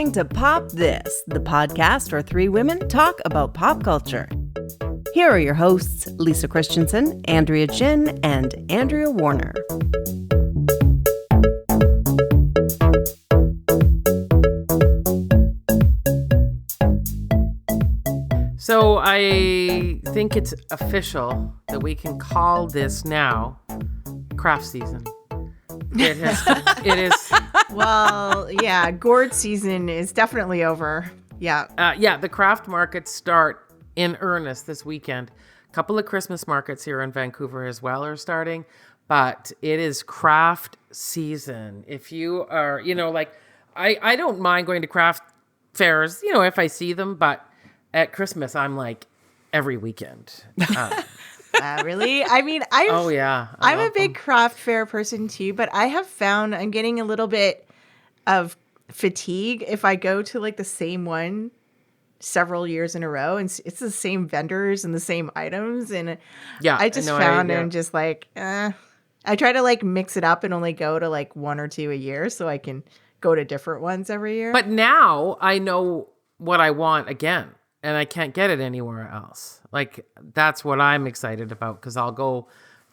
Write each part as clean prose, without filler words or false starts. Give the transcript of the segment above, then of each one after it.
listening to Pop This, the podcast where three women talk about pop culture. Here are your hosts, Lisa Christiansen, Andrea Gin, and Andrea Warner. So I think it's official that we can call this now craft season. It is. Well, yeah, gourd season is definitely over. Yeah. The craft markets start in earnest this weekend. A couple of Christmas markets here in Vancouver as well are starting, but it is craft season. If you are, I don't mind going to craft fairs, if I see them, but at Christmas, I'm like every weekend. Really? I mean, I'm a big craft fair person too, but I have found I'm getting a little bit of fatigue if I go to like the same one several years in a row, and it's the same vendors and the same items, and I just found I'm just like, I try to like mix it up and only go to like one or two a year so I can go to different ones every year. But now I know what I want again. And I can't get it anywhere else. Like, that's what I'm excited about, because I'll go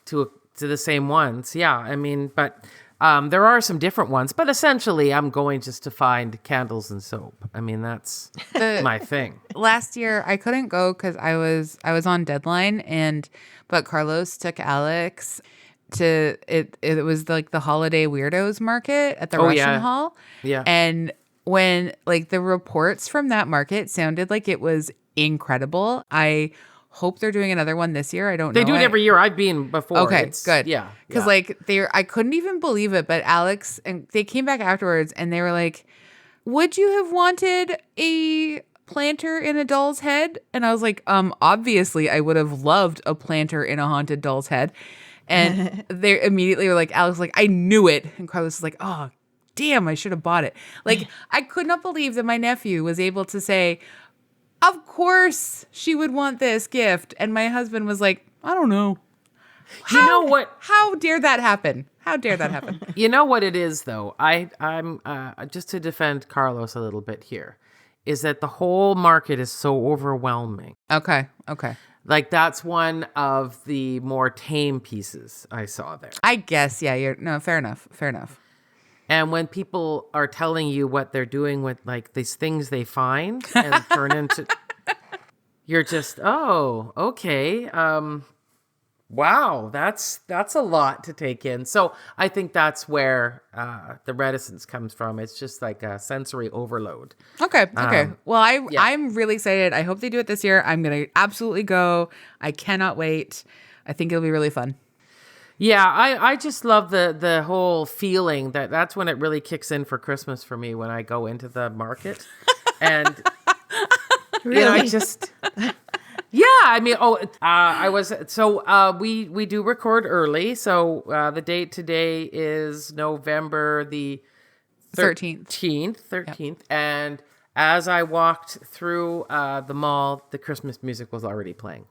to the same ones. Yeah, I mean, but there are some different ones. But essentially, I'm going just to find candles and soap. I mean, that's my thing. Last year, I couldn't go because I was on deadline, but Carlos took Alex to it. It was like the Holiday Weirdos Market at the Russian Hall. Yeah, and when like the reports from that market sounded like it was incredible. I hope they're doing another one this year. I don't know. They do it every year. I've been before. Okay, good. Yeah. Because I couldn't even believe it, but Alex, and they came back afterwards and they were like, would you have wanted a planter in a doll's head? And I was like, obviously I would have loved a planter in a haunted doll's head. And they immediately were like, Alex was like, I knew it. And Carlos was like, oh, damn, I should have bought it. Like, I could not believe that my nephew was able to say, of course she would want this gift. And my husband was like, I don't know. You know what? How dare that happen? How dare that happen? You know what it is, though? I'm just to defend Carlos a little bit here, is that the whole market is so overwhelming. Okay. Like, that's one of the more tame pieces I saw there. I guess, yeah. Fair enough. And when people are telling you what they're doing with like these things they find and turn into, you're just, oh, okay. Wow, that's a lot to take in. So I think that's where the reticence comes from. It's just like a sensory overload. Okay. Well, I'm really excited. I hope they do it this year. I'm going to absolutely go. I cannot wait. I think it'll be really fun. Yeah, I just love the whole feeling that's when it really kicks in for Christmas for me, when I go into the market. And Really? I just we do record early. So the date today is November the 13th. Yep. And as I walked through the mall, the Christmas music was already playing.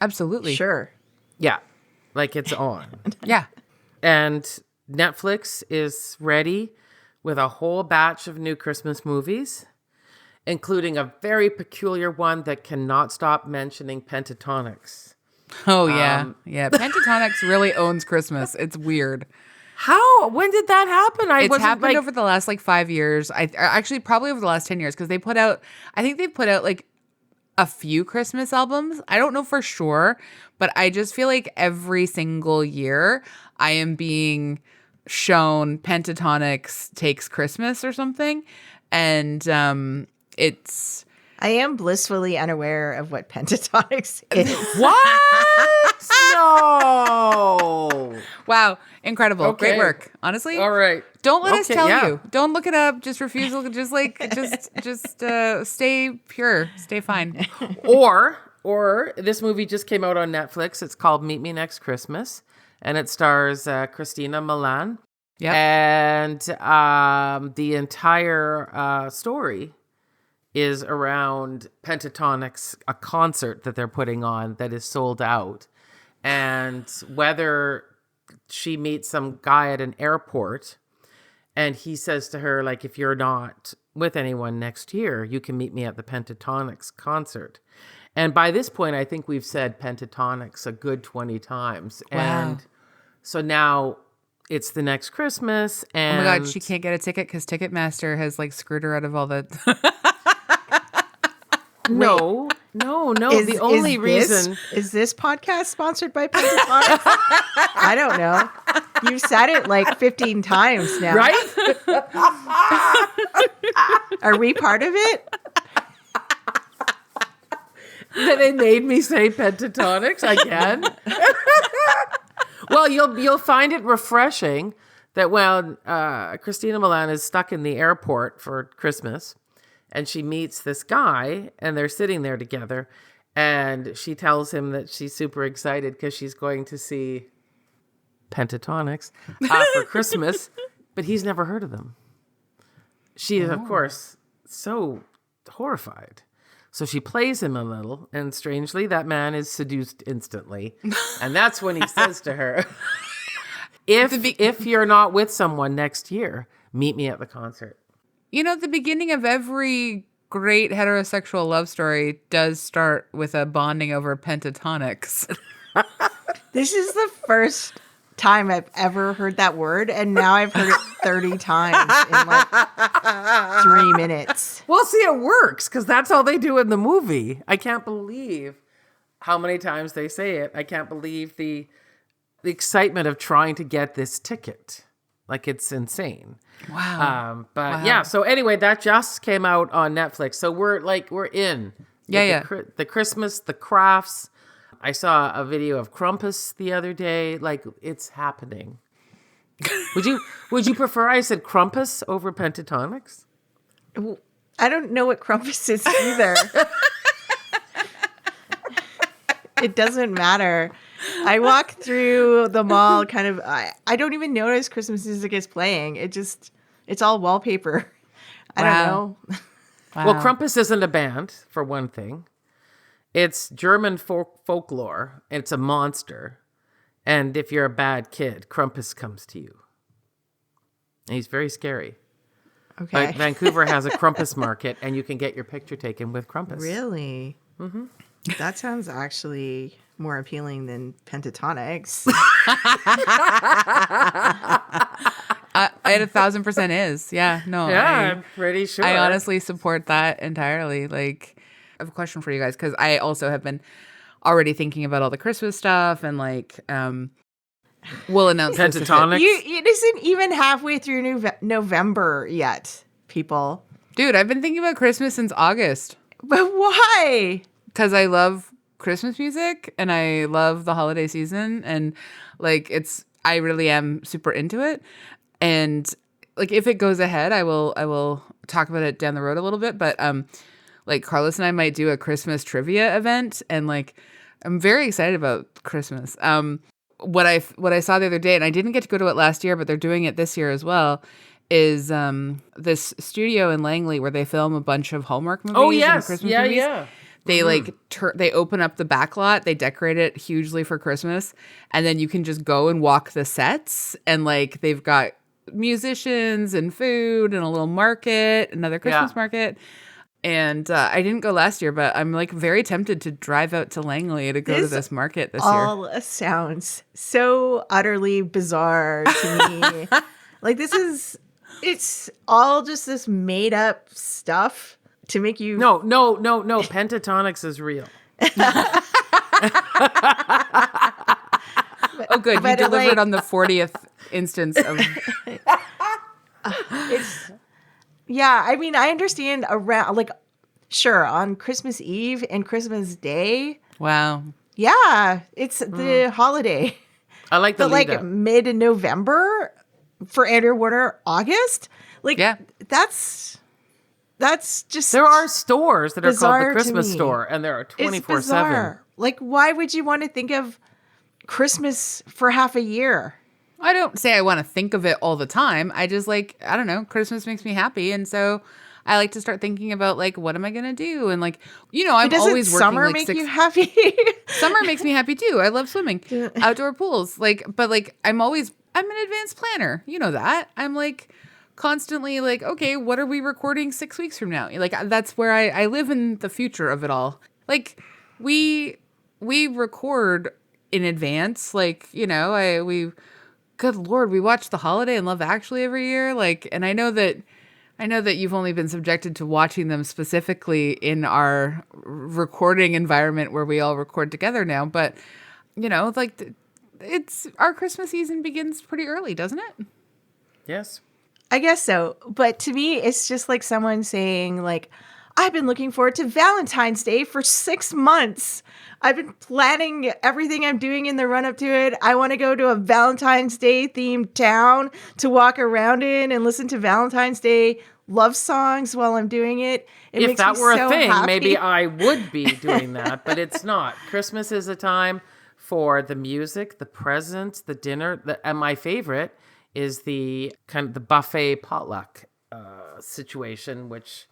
Absolutely. Sure. Yeah. Like, it's on. Yeah. And Netflix is ready with a whole batch of new Christmas movies, including a very peculiar one that cannot stop mentioning pentatonics. Oh, yeah. Yeah. Pentatonics really owns Christmas. It's weird. How? When did that happen? It's happened over the last 5 years. Actually, probably over the last 10 years, because they've put out like a few Christmas albums. I don't know for sure, but I just feel like every single year I am being shown Pentatonics Takes Christmas or something. And I am blissfully unaware of what pentatonics is. What? No. Wow. Incredible. Okay. Great work. Honestly. All right. Don't let us tell you. Don't look it up. Just refuse. Just stay pure. Stay fine. Or this movie just came out on Netflix. It's called Meet Me Next Christmas, and it stars Christina Milian. Yeah. And the entire story is around Pentatonics, a concert that they're putting on that is sold out. And whether she meets some guy at an airport and he says to her, like, if you're not with anyone next year, you can meet me at the Pentatonics concert. And by this point, I think we've said Pentatonics a good 20 times. Wow. And so now it's the next Christmas. And oh my God, she can't get a ticket because Ticketmaster has like screwed her out of all the... No. The only reason... Is this podcast sponsored by Pentatonics? I don't know. You've said it like 15 times now. Right? Are we part of it? They made me say Pentatonics again. Well, you'll find it refreshing that when Christina Milian is stuck in the airport for Christmas, and she meets this guy, and they're sitting there together, and she tells him that she's super excited because she's going to see Pentatonics for Christmas, but he's never heard of them. She is, of course, so horrified. So she plays him a little, and strangely, that man is seduced instantly. And that's when he says to her, if you're not with someone next year, meet me at the concert. You know, the beginning of every great heterosexual love story does start with a bonding over pentatonics. This is the first time I've ever heard that word, and now I've heard it 30 times in like 3 minutes. Well, see, it works because that's how they do in the movie. I can't believe how many times they say it. I can't believe the excitement of trying to get this ticket. Like, it's insane. Wow. Yeah. So anyway, that just came out on Netflix. So we're in. Yeah. The Christmas, the crafts. I saw a video of Krampus the other day. Like, it's happening. Would you prefer I said Krampus over Pentatonics? I don't know what Krampus is either. It doesn't matter. I walk through the mall kind of, I don't even notice Christmas music is playing. It's all wallpaper. I don't know. Wow. Well, Krampus isn't a band, for one thing. It's German folklore. It's a monster. And if you're a bad kid, Krampus comes to you. And he's very scary. Okay. Like, Vancouver has a Krampus market, and you can get your picture taken with Krampus. Really? Mm-hmm. That sounds actually more appealing than Pentatonics. It 1,000% is. Yeah, no. Yeah, I'm pretty sure. I honestly support that entirely. Like, I have a question for you guys because I also have been already thinking about all the Christmas stuff and like, we'll announce Pentatonics. It isn't even halfway through November yet, people. Dude, I've been thinking about Christmas since August. But why? Because I love Christmas music and I love the holiday season and like I really am super into it. And like if it goes ahead, I will talk about it down the road a little bit. But like Carlos and I might do a Christmas trivia event, and like I'm very excited about Christmas. What I saw the other day, and I didn't get to go to it last year, but they're doing it this year as well, is this studio in Langley where they film a bunch of Hallmark movies. Oh yes, and Christmas movies. Yeah. They they open up the back lot, they decorate it hugely for Christmas, and then you can just go and walk the sets, and like they've got musicians and food and a little market, another Christmas market. And I didn't go last year, but I'm like very tempted to drive out to Langley to go to this market this year. All sounds so utterly bizarre to me. Like it's all just this made up stuff to make you. No. Pentatonics is real. Oh, good. You delivered on the 40th instance of. Yeah, I mean, I understand around, like, sure, on Christmas Eve and Christmas Day. Wow. Yeah, it's the holiday. I like the but like mid-November for Andrea Warner, August. Like, that's just. There are stores that are called the Christmas me. store, and there are 24/7. It's bizarre. Like, why would you want to think of Christmas for half a year? I don't say I want to think of it all the time. I just like, I don't know, Christmas makes me happy. And so I like to start thinking about like, what am I going to do? And like, you know, I'm always working. Summer make you happy? Summer makes me happy too. I love swimming, outdoor pools. Like, but like, I'm an advanced planner. You know that. I'm like constantly like, okay, what are we recording 6 weeks from now? Like, that's where I live in the future of it all. Like, we record in advance. Like, good Lord, we watch The Holiday and Love Actually every year. Like, and I know that you've only been subjected to watching them specifically in our recording environment where we all record together now. But, like, it's our Christmas season begins pretty early, doesn't it? Yes. I guess so. But to me, it's just like someone saying, like, I've been looking forward to Valentine's Day for 6 months. I've been planning everything I'm doing in the run up to it. I want to go to a Valentine's Day themed town to walk around in and listen to Valentine's Day love songs while I'm doing it. If that were a thing, happy. maybe I would be doing that, but it's not. Christmas is a time for the music, the presents, the dinner, and my favorite is the kind of the buffet potluck situation, which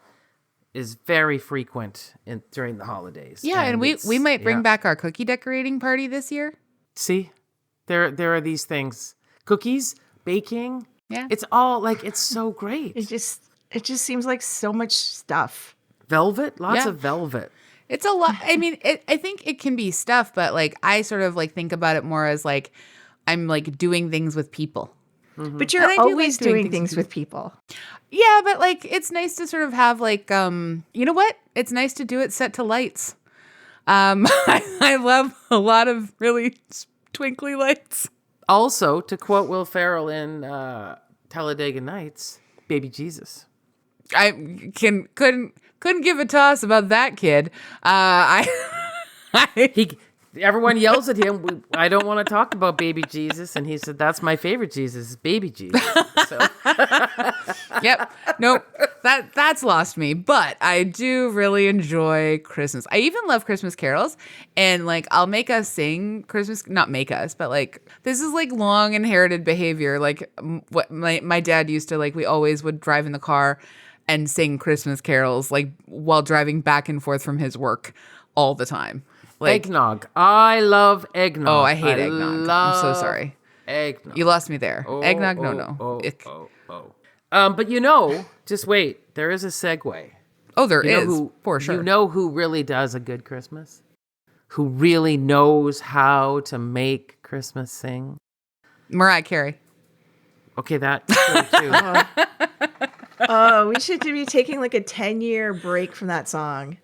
is very frequent during the holidays. Yeah, and we might bring back our cookie decorating party this year. See, there are these things, cookies, baking. Yeah, it's all like, it's so great. It just seems like so much stuff. Velvet, lots of velvet. It's a lot. I mean, I think it can be stuff, but like I sort of like think about it more as like I'm like doing things with people. Mm-hmm. But you're always doing things with people. Yeah, but like it's nice to sort of have like you know what? It's nice to do it set to lights. I love a lot of really twinkly lights. Also, to quote Will Ferrell in Talladega Nights, Baby Jesus. I couldn't give a toss about that kid. Everyone yells at him, I don't want to talk about baby Jesus. And he said, that's my favorite Jesus, baby Jesus. So. Yep. Nope. That's lost me. But I do really enjoy Christmas. I even love Christmas carols. And like, I'll make us sing Christmas, not make us, but like, this is like long inherited behavior. Like what my dad used to like, we always would drive in the car and sing Christmas carols, like while driving back and forth from his work all the time. Like, eggnog. I love eggnog. Oh, I hate eggnog. I'm so sorry. Eggnog. You lost me there. Eggnog, no. But just wait. There is a segue. Oh, there is, for sure. You know who really does a good Christmas? Who really knows how to make Christmas sing? Mariah Carey. Okay, that too. Oh, we should be taking like a 10-year break from that song.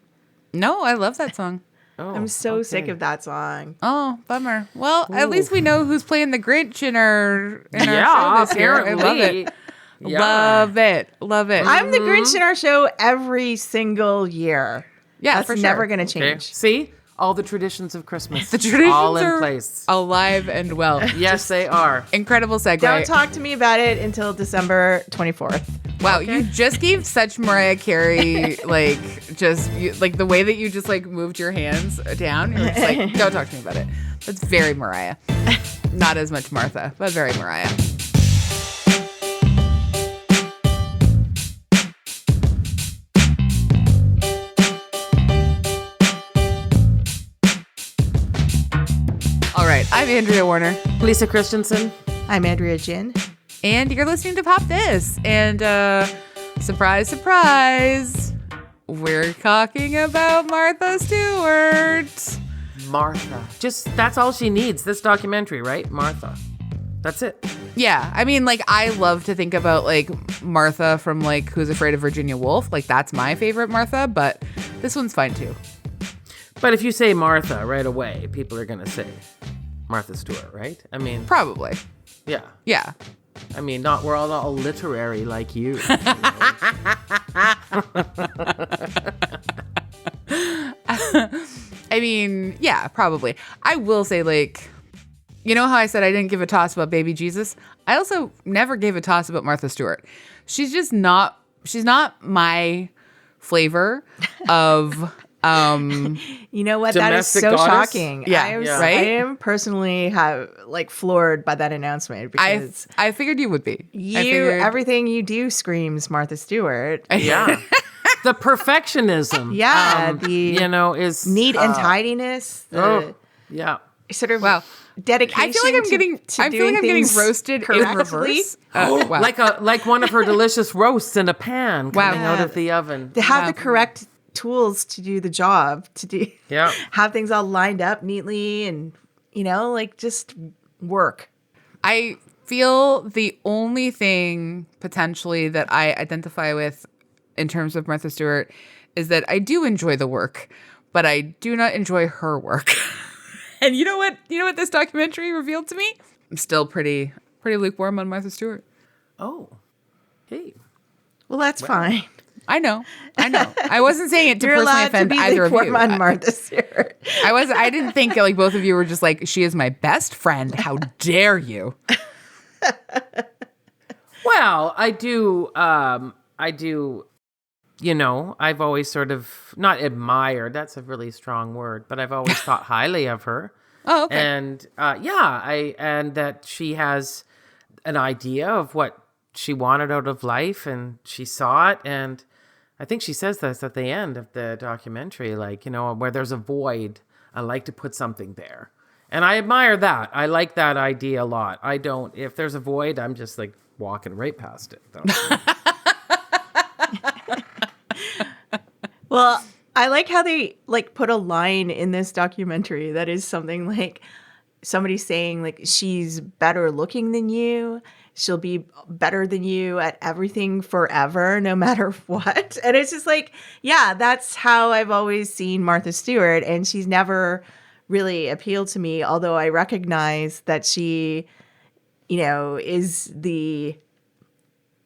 No, I love that song. Oh, I'm so sick of that song. Oh, bummer. Well, at least we know who's playing the Grinch in our show this year. I love it. Yeah. Love it. I'm the Grinch in our show every single year. Yeah, that's for sure. never going to change. Okay. See? All the traditions of Christmas. The traditions all in are place. Alive and well. Yes, they are. Incredible segue. Don't talk to me about it until December 24th. Wow, okay. You just gave such Mariah Carey, like, like the way that you just like moved your hands down. You're just like, don't talk to me about it. That's very Mariah. Not as much Martha, but very Mariah. All right, I'm Andrea Warner. Lisa Christiansen. I'm Andrea Gin. And you're listening to Pop This. And surprise, surprise, we're talking about Martha Stewart. Martha. That's all she needs, this documentary, right? Martha. That's it. Yeah. I mean, like, I love to think about, like, Martha from, like, Who's Afraid of Virginia Woolf. Like, that's my favorite Martha, but this one's fine, too. But if you say Martha right away, people are going to say Martha Stewart, right? I mean... Probably. Yeah. Yeah. I mean, we're all not literary like you. I mean, yeah, probably. I will say, like, you know how I said I didn't give a toss about baby Jesus? I also never gave a toss about Martha Stewart. She's just not, she's not my flavor of... You know what? That is so shocking. Yeah, I am personally floored by that announcement because I figured you would be. Everything you do screams Martha Stewart. Yeah, the perfectionism. Yeah, is neat and tidiness. Yeah. sort of wow. dedication. I feel like I'm getting roasted in reverse. Wow. Like one of her delicious roasts in a pan coming out of the oven. To have the correct tools to do the job, yeah, have things all lined up neatly, and like just work. I feel the only thing potentially that I identify with in terms of Martha Stewart is that I do enjoy the work, but I do not enjoy her work. And you know what this documentary revealed to me? I'm still pretty lukewarm on Martha Stewart. Oh. Hey. Well, that's fine. I know. I wasn't saying it to You're personally allowed offend to be either of you. lukewarm on Martha Stewart. I didn't think like both of you were just like, she is my best friend. How dare you? Well, I do, I've always sort of not admired, that's a really strong word, but I've always thought highly of her. Oh, okay. And and that she has an idea of what she wanted out of life, and she saw it. And I think she says this at the end of the documentary, like, where there's a void, I like to put something there. And I admire that. I like that idea a lot. If there's a void, I'm just like walking right past it. Well, I like how they like put a line in this documentary that is something like somebody saying like, she's better looking than you. She'll be better than you at everything forever, no matter what. And it's just like, yeah, that's how I've always seen Martha Stewart. And she's never really appealed to me, although I recognize that she, is the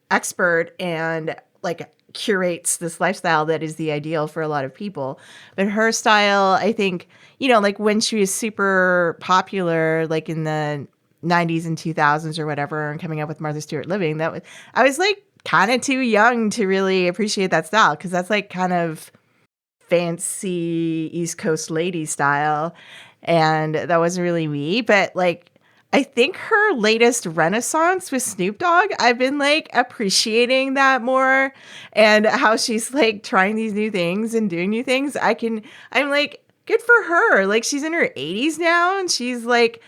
expert and like curates this lifestyle that is the ideal for a lot of people. But her style, I think, like when she was super popular, like in the 90s and 2000s or whatever, and coming up with Martha Stewart Living, I was like kind of too young to really appreciate that style, because that's like kind of fancy East Coast lady style, and that wasn't really me. But like, I think her latest renaissance with Snoop Dogg, I've been like appreciating that more, and how she's like trying these new things and doing new things. I'm like, good for her. Like, she's in her 80s now, and she's like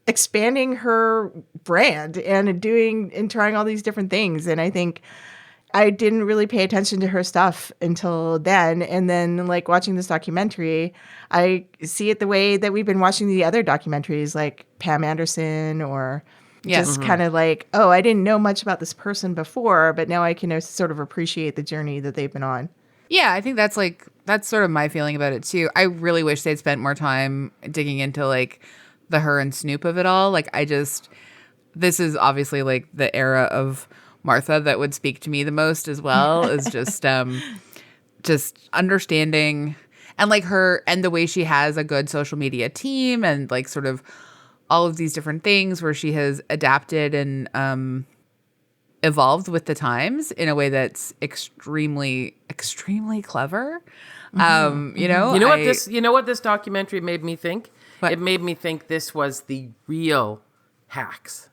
expanding her brand and trying all these different things. And I think I didn't really pay attention to her stuff until then. And then like watching this documentary, I see it the way that we've been watching the other documentaries like Pam Anderson, or just kind of like, oh, I didn't know much about this person before, but now I can sort of appreciate the journey that they've been on. Yeah, I think that's sort of my feeling about it too. I really wish they'd spent more time digging into like the her and Snoop of it all. Like, this is obviously like the era of Martha that would speak to me the most as well, is just understanding, and like her, and the way she has a good social media team, and like sort of all of these different things where she has adapted and evolved with the times in a way that's extremely, extremely clever. You know what this documentary made me think? What? It made me think this was the real Hacks.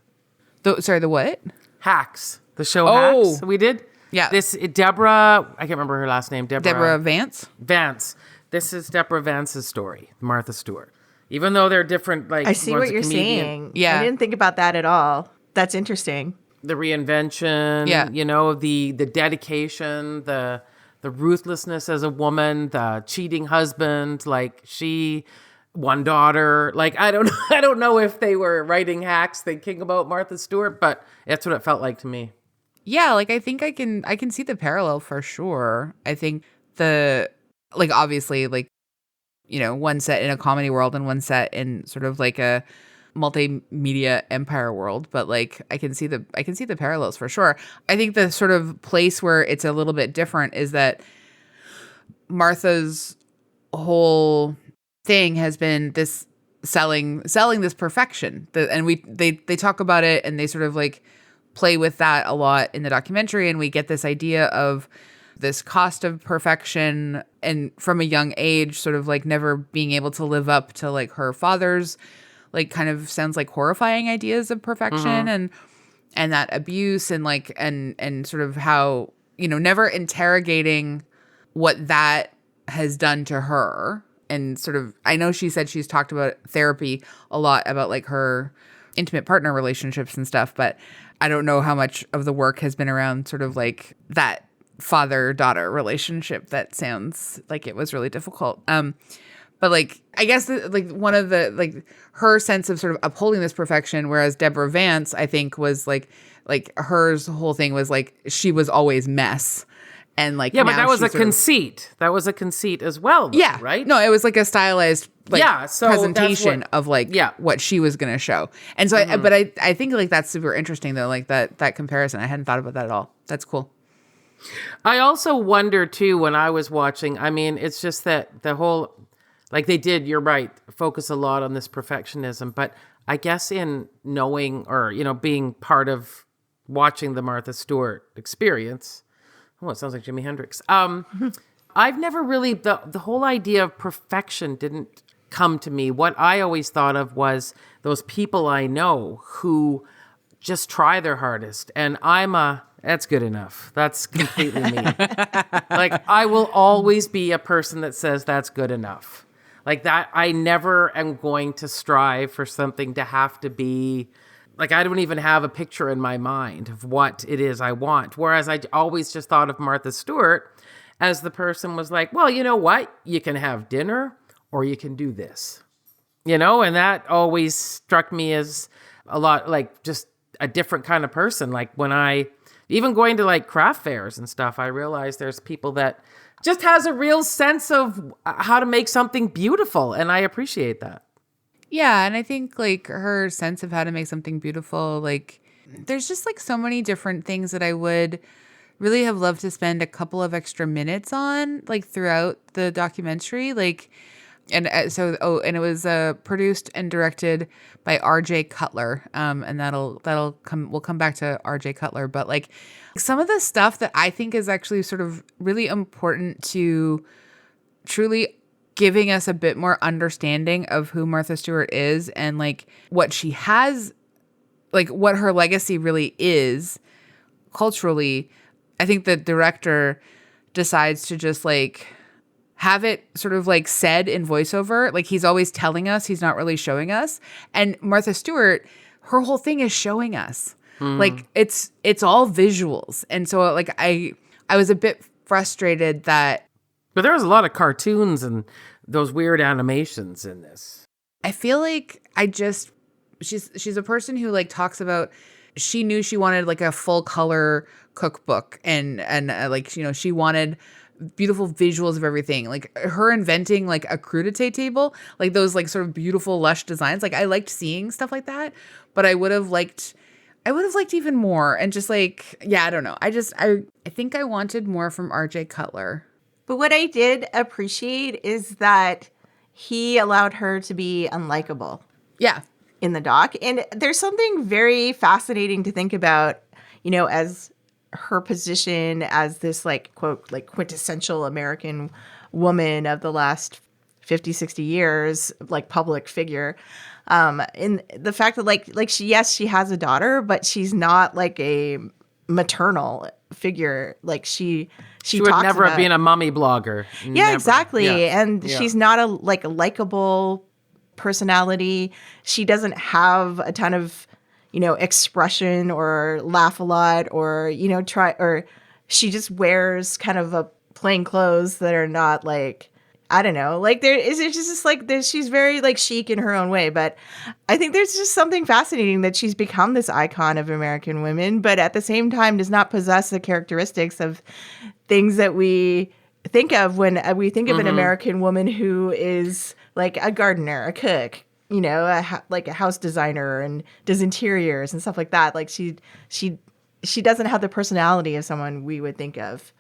The what? Hacks. The show Hacks we did? Yeah. Deborah, I can't remember her last name. Deborah Vance? Vance. This is Deborah Vance's story, Martha Stewart. Even though they're different, like, I see what you're saying. Yeah. I didn't think about that at all. That's interesting. The reinvention, the dedication, the ruthlessness as a woman, the cheating husband, like one daughter. Like, I don't know if they were writing Hacks thinking about Martha Stewart, but that's what it felt like to me. Yeah, like I think I can see the parallel for sure. I think obviously one set in a comedy world and one set in sort of like a multimedia empire world, but like I can see the parallels for sure. I think the sort of place where it's a little bit different is that Martha's whole thing has been this selling this perfection, and they talk about it, and they sort of like play with that a lot in the documentary, and we get this idea of this cost of perfection, and from a young age sort of like never being able to live up to like her father's like kind of sounds like horrifying ideas of perfection, and that abuse, and like and sort of how never interrogating what that has done to her and sort of, I know she said she's talked about therapy a lot about like her intimate partner relationships and stuff, but I don't know how much of the work has been around sort of like that father-daughter relationship that sounds like it was really difficult. But like, I guess like one of the, like her sense of sort of upholding this perfection, whereas Deborah Vance, I think was like hers whole thing was like, she was always mess. And like, yeah, but that was a conceit. That was a conceit as well, though, yeah, right? No, it was like a stylized like so presentation of like what she was going to show. And so, I think like that's super interesting though, like that comparison. I hadn't thought about that at all. That's cool. I also wonder too, when I was watching, I mean, it's just that the whole, like they did, you're right, focus a lot on this perfectionism, but I guess in knowing or, you know, being part of watching the Martha Stewart experience, oh, it sounds like Jimi Hendrix. I've never really, the whole idea of perfection didn't come to me. What I always thought of was those people I know who just try their hardest. And that's good enough. That's completely me. Like, I will always be a person that says that's good enough. Like that, I never am going to strive for something to have to be, like, I don't even have a picture in my mind of what it is I want. Whereas I always just thought of Martha Stewart as the person was like, well, you know what? You can have dinner or you can do this, you know? And that always struck me as a lot, like just a different kind of person. Like when even going to like craft fairs and stuff, I realized there's people that just has a real sense of how to make something beautiful. And I appreciate that. Yeah. And I think like her sense of how to make something beautiful, like there's just like so many different things that I would really have loved to spend a couple of extra minutes on, like throughout the documentary. Like, and it was produced and directed by R.J. Cutler. And we'll come back to R.J. Cutler, but like some of the stuff that I think is actually sort of really important to truly giving us a bit more understanding of who Martha Stewart is and like what she has, like what her legacy really is culturally. I think the director decides to just like have it sort of like said in voiceover. Like he's always telling us, he's not really showing us. And Martha Stewart, her whole thing is showing us. Like it's all visuals. And so like I was a bit frustrated that. But there was a lot of cartoons and those weird animations in this. I feel like she's a person who like talks about, she knew she wanted like a full color cookbook and like, you know, she wanted beautiful visuals of everything. Like her inventing like a crudité table, like those like sort of beautiful lush designs. Like I liked seeing stuff like that, but I would have liked even more. And just like, yeah, I don't know. I think I wanted more from R.J. Cutler. But what I did appreciate is that he allowed her to be unlikable. Yeah. In the doc. And there's something very fascinating to think about, you know, as her position as this like, quote, like quintessential American woman of the last 50, 60 years, like public figure. In the fact that like she has a daughter, but she's not like a maternal figure. Like she would never have been a mommy blogger. Yeah, never. Exactly. Yeah. And she's not a likable personality. She doesn't have a ton of, you know, expression or laugh a lot or, you know, she just wears kind of a plain clothes that are not like, I don't know, like it's just like she's very like chic in her own way. But I think there's just something fascinating that she's become this icon of American women, but at the same time does not possess the characteristics of things that we think of when we think of an American woman who is like a gardener, a cook, you know, like a house designer and does interiors and stuff like that. Like she doesn't have the personality of someone we would think of.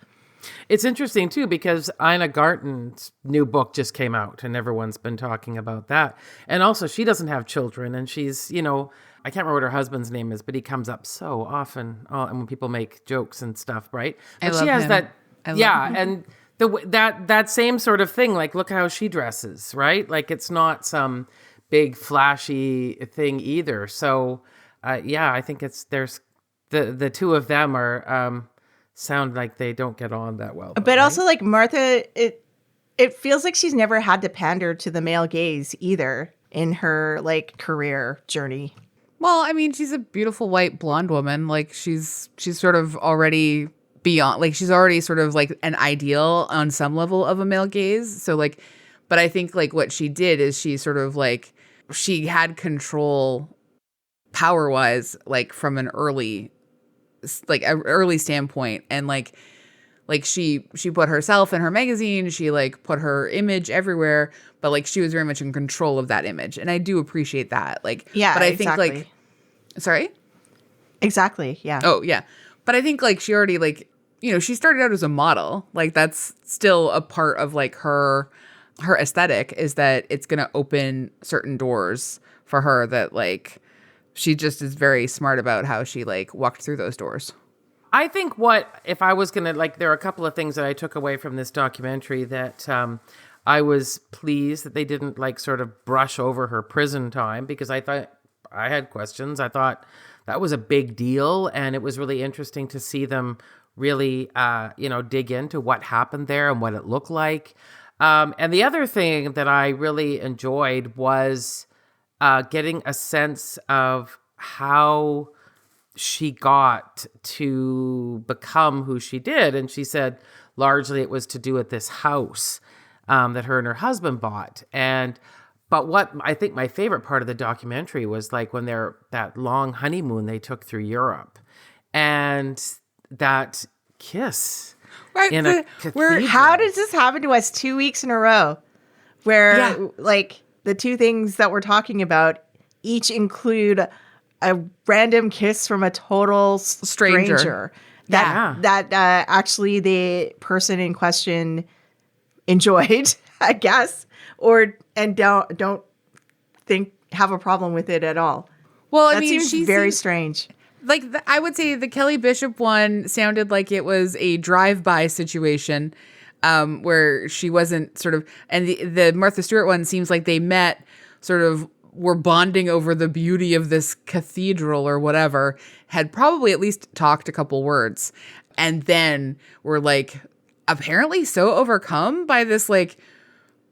It's interesting, too, because Ina Garten's new book just came out and everyone's been talking about that. And also, she doesn't have children and she's, you know, I can't remember what her husband's name is, but he comes up so often and when people make jokes and stuff, right? But she has that. Yeah. And that same sort of thing, like, look how she dresses, right? Like, it's not some big flashy thing either. So, yeah, I think there's the two of them are, sound like they don't get on that well. But right? Also like Martha, it feels like she's never had to pander to the male gaze either in her like career journey. Well, I mean, she's a beautiful white blonde woman. Like she's sort of already beyond, like she's already sort of like an ideal on some level of a male gaze. So like, but I think like what she did is she sort of like, she had control power wise, like from an early standpoint. And like she put herself in her magazine, she like put her image everywhere, but like she was very much in control of that image. And I do appreciate that. Like, yeah, but I exactly. think like, sorry? Exactly. Yeah. Oh yeah. But I think like she already like, you know, she started out as a model. Like that's still a part of like her aesthetic, is that it's going to open certain doors for her that like she just is very smart about how she like walked through those doors. I think if I was going to, like, there are a couple of things that I took away from this documentary that I was pleased that they didn't like sort of brush over her prison time, because I thought I had questions. I thought that was a big deal. And it was really interesting to see them really, dig into what happened there and what it looked like. And the other thing that I really enjoyed was getting a sense of how she got to become who she did. And she said largely it was to do with this house that her and her husband bought. But what I think my favorite part of the documentary was like when that long honeymoon they took through Europe, and that kiss. Right. How does this happen to us 2 weeks in a row where like the two things that we're talking about each include a random kiss from a total stranger that actually the person in question enjoyed, I guess, and don't have a problem with it at all. Well, I that mean, seems very strange. Like I would say the Kelly Bishop one sounded like it was a drive-by situation where she wasn't sort of, and the Martha Stewart one seems like they met, sort of were bonding over the beauty of this cathedral or whatever, had probably at least talked a couple words, and then were like apparently so overcome by this like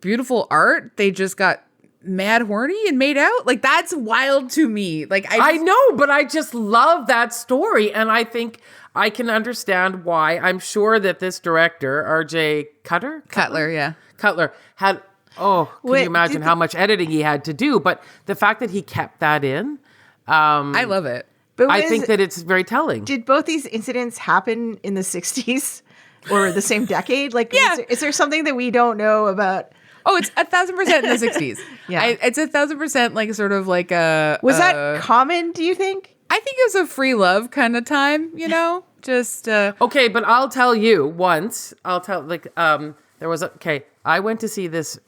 beautiful art, they just got mad horny and made out. Like that's wild to me. Like I know, but I just love that story, and I think I can understand why. I'm sure that this director, R.J. Cutler had. Oh, can you imagine how much editing he had to do? But the fact that he kept that in, I love it. But I think that it's very telling. Did both these incidents happen in the 60s or the same decade? Like, is there something that we don't know about? Oh, it's 1,000% in the 60s. Yeah. It's 1,000% like sort of like a... Was that common, do you think? I think it was a free love kind of time, you know? Just... Okay, but I'll tell you once. There was I went to see this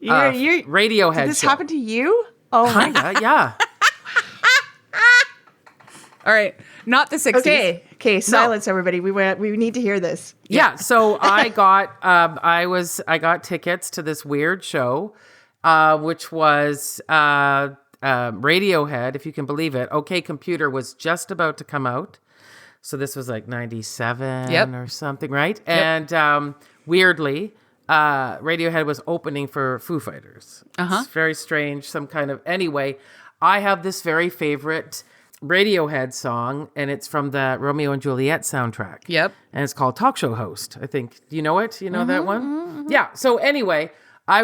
Radiohead Did this show. happen to you? Oh, kinda, yeah. All right, not the 60s. Okay, silence, everybody. We need to hear this. Yeah, so I got I got tickets to this weird show, which was Radiohead, if you can believe it. OK Computer was just about to come out, so this was like 97 or something, right? Yep. And weirdly, Radiohead was opening for Foo Fighters. It's very strange. Some kind of anyway. I have this very favorite Radiohead song, and it's from the Romeo and Juliet soundtrack. Yep. And it's called Talk Show Host. I think. Do you know it? You know that one? Mm-hmm. Yeah. So anyway, I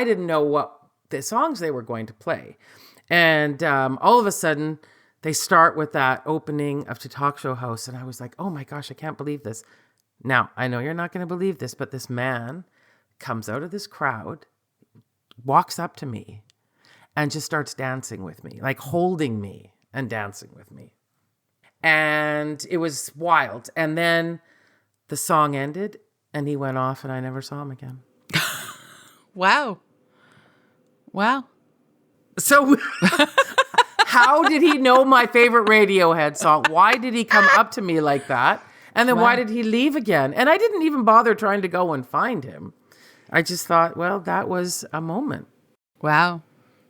didn't know what the songs they were going to play. And all of a sudden, they start with that opening of To Talk Show Host. And I was like, oh my gosh, I can't believe this. Now, I know you're not going to believe this, but this man comes out of this crowd, walks up to me, and just starts dancing with me, like holding me and dancing with me. And it was wild. And then the song ended, and he went off, and I never saw him again. Wow. So how did he know my favorite Radiohead song? Why did he come up to me like that? And then why did he leave again? And I didn't even bother trying to go and find him. I just thought, well, that was a moment. Wow.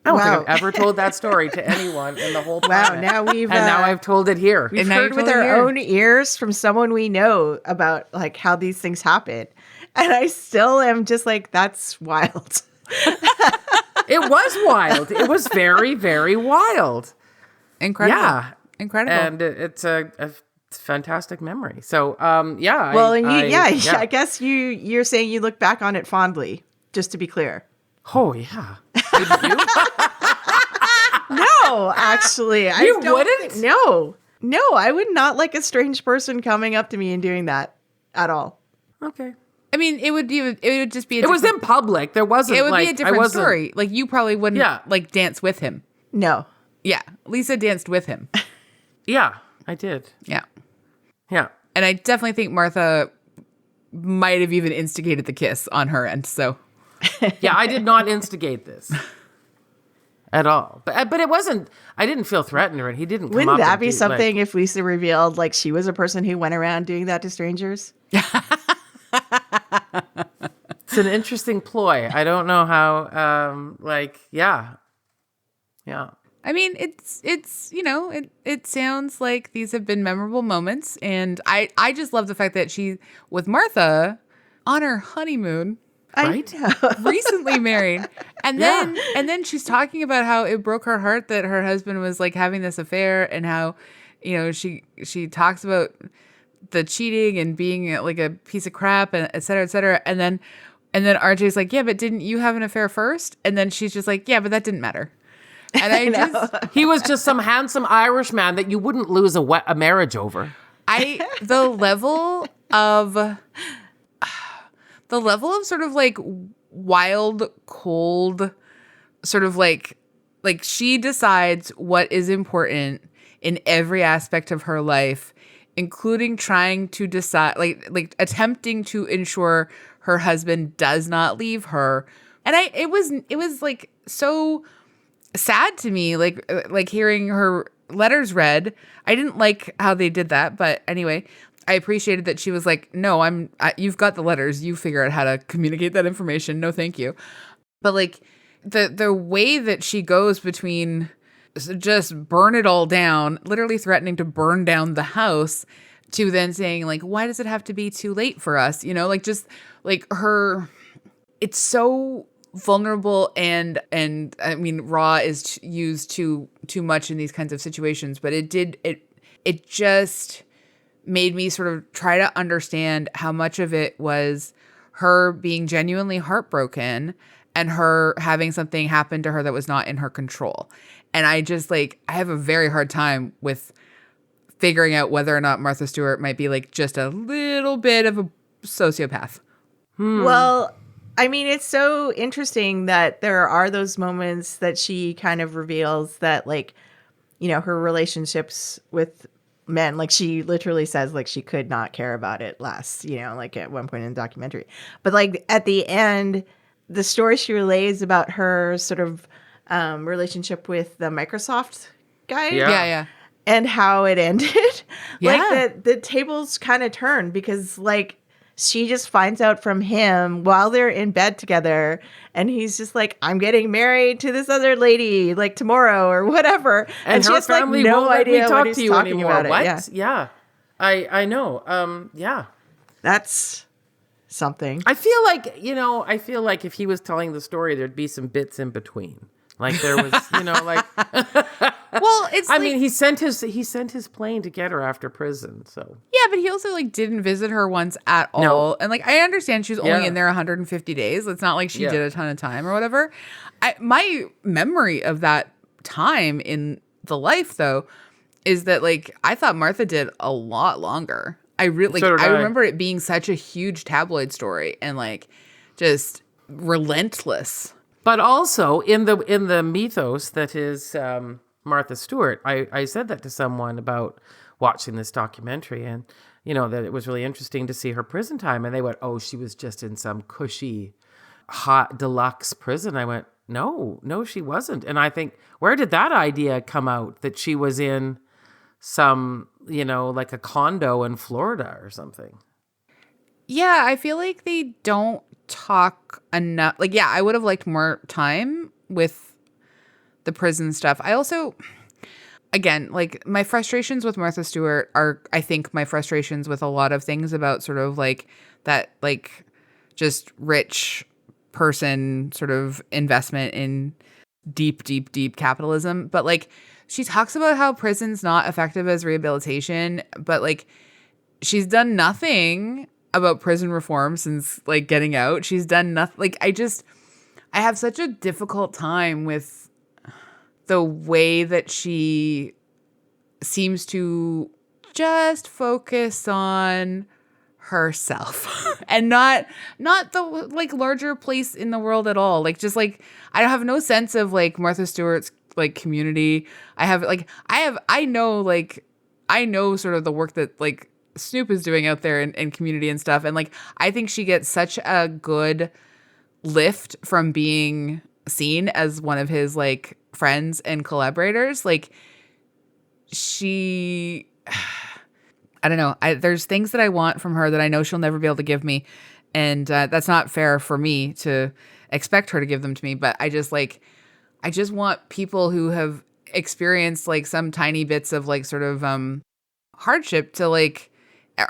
I don't think I've ever told that story to anyone in the whole planet. Wow, now I've told it here. We've heard with our own ears from someone we know about like how these things happen. And I still am just like, that's wild. It was wild. It was very, very wild. Incredible. Yeah. Incredible. And it's a fantastic memory. So, yeah. Well, I guess you're saying you look back on it fondly, just to be clear. Oh, yeah. Didn't you? No, actually. You wouldn't? No, I would not like a strange person coming up to me and doing that at all. Okay. I mean, it would just be. It was in public. There wasn't. It would be a different story. Like you probably wouldn't like dance with him. No. Yeah, Lisa danced with him. Yeah, I did. Yeah. Yeah. And I definitely think Martha might have even instigated the kiss on her end. So. Yeah, I did not instigate this at all. But it wasn't. I didn't feel threatened or he didn't. Wouldn't that be something if Lisa revealed like she was a person who went around doing that to strangers? It's an interesting ploy. I don't know how. Yeah. I mean, it's it sounds like these have been memorable moments, and I just love the fact that she with Martha on her honeymoon. Right? Recently married. And then she's talking about how it broke her heart that her husband was like having this affair, and how, she talks about the cheating and being like a piece of crap and et cetera, et cetera. And then RJ's like, yeah, but didn't you have an affair first? And then she's just like, yeah, but that didn't matter. And he was just some handsome Irish man that you wouldn't lose a marriage over. The level of sort of like wild, cold, sort of like she decides what is important in every aspect of her life, including trying to decide, like attempting to ensure her husband does not leave her. And it was like so sad to me, like hearing her letters read. I didn't like how they did that, but anyway, I appreciated that she was like, no, you've got the letters. You figure out how to communicate that information. No, thank you. But like the way that she goes between just burn it all down, literally threatening to burn down the house, to then saying like, why does it have to be too late for us? Like just like her, it's so vulnerable and I mean, raw is used too much in these kinds of situations, but it just made me sort of try to understand how much of it was her being genuinely heartbroken and her having something happen to her that was not in her control. And I just I have a very hard time with figuring out whether or not Martha Stewart might be like just a little bit of a sociopath. Well, I mean, it's so interesting that there are those moments that she kind of reveals that her relationships with men, like she literally says like she could not care about it less, like at one point in the documentary. But like at the end, the story she relays about her sort of relationship with the Microsoft guy. Yeah. And how it ended. Yeah. Like the tables kind of turned because like she just finds out from him while they're in bed together, and he's just like, I'm getting married to this other lady like tomorrow or whatever. And she her has family no won't let idea me talk what he's to you talking anymore. about. What? Yeah. I know. Yeah. That's something. I feel like if he was telling the story, there'd be some bits in between. Like there was, like. Well, it's. I mean, he sent his plane to get her after prison. So. Yeah, but he also didn't visit her once at all. No. And I understand she was only in there 150 days. It's not like she did a ton of time or whatever. My memory of that time in the life though is that I thought Martha did a lot longer. I really So did I I. remember it being such a huge tabloid story and just relentless. But also in the mythos that is Martha Stewart, I said that to someone about watching this documentary, and that it was really interesting to see her prison time, and they went, "Oh, she was just in some cushy, hot deluxe prison." I went, "No, she wasn't." And I think, where did that idea come out that she was in some, like a condo in Florida or something? Yeah, I feel like they don't talk enough. I would have liked more time with the prison stuff. I also, again, my frustrations with Martha Stewart are, I think, my frustrations with a lot of things about sort of that, just rich person sort of investment in deep, deep, deep capitalism. But like, she talks about how prison's not effective as rehabilitation, but like, she's done nothing about prison reform since like getting out. She's done nothing. Like, I have such a difficult time with the way that she seems to just focus on herself and not the like larger place in the world at all. Like, just like, I have no sense of like Martha Stewart's like community. I know sort of the work that like Snoop is doing out there in community and stuff. And like, I think she gets such a good lift from being seen as one of his like friends and collaborators. Like, she, I don't know. There's things that I want from her that I know she'll never be able to give me. And that's not fair for me to expect her to give them to me. But I just want people who have experienced like some tiny bits of like sort of hardship to like,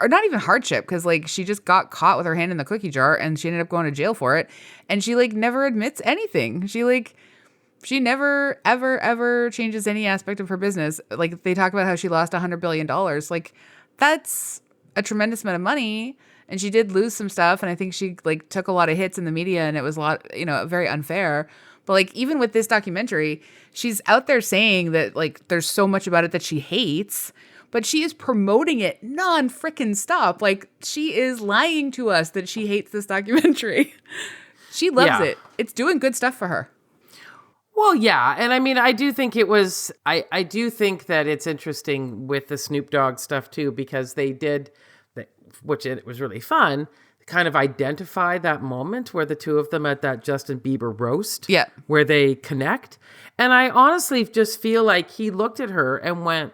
or not even hardship, because like she just got caught with her hand in the cookie jar and she ended up going to jail for it. And she like never admits anything. She never, ever changes any aspect of her business. Like, they talk about how she lost $100 billion. Like, that's a tremendous amount of money. And she did lose some stuff. And I think she like took a lot of hits in the media and it was a lot, very unfair. But like, even with this documentary, she's out there saying that like there's so much about it that she hates, but she is promoting it non-frickin' stop. Like, she is lying to us that she hates this documentary. She loves it. It's doing good stuff for her. Well, yeah. And I mean, I do think it was, I do think that it's interesting with the Snoop Dogg stuff too, because they did, which it was really fun, kind of identify that moment where the two of them at that Justin Bieber roast, where they connect. And I honestly just feel like he looked at her and went,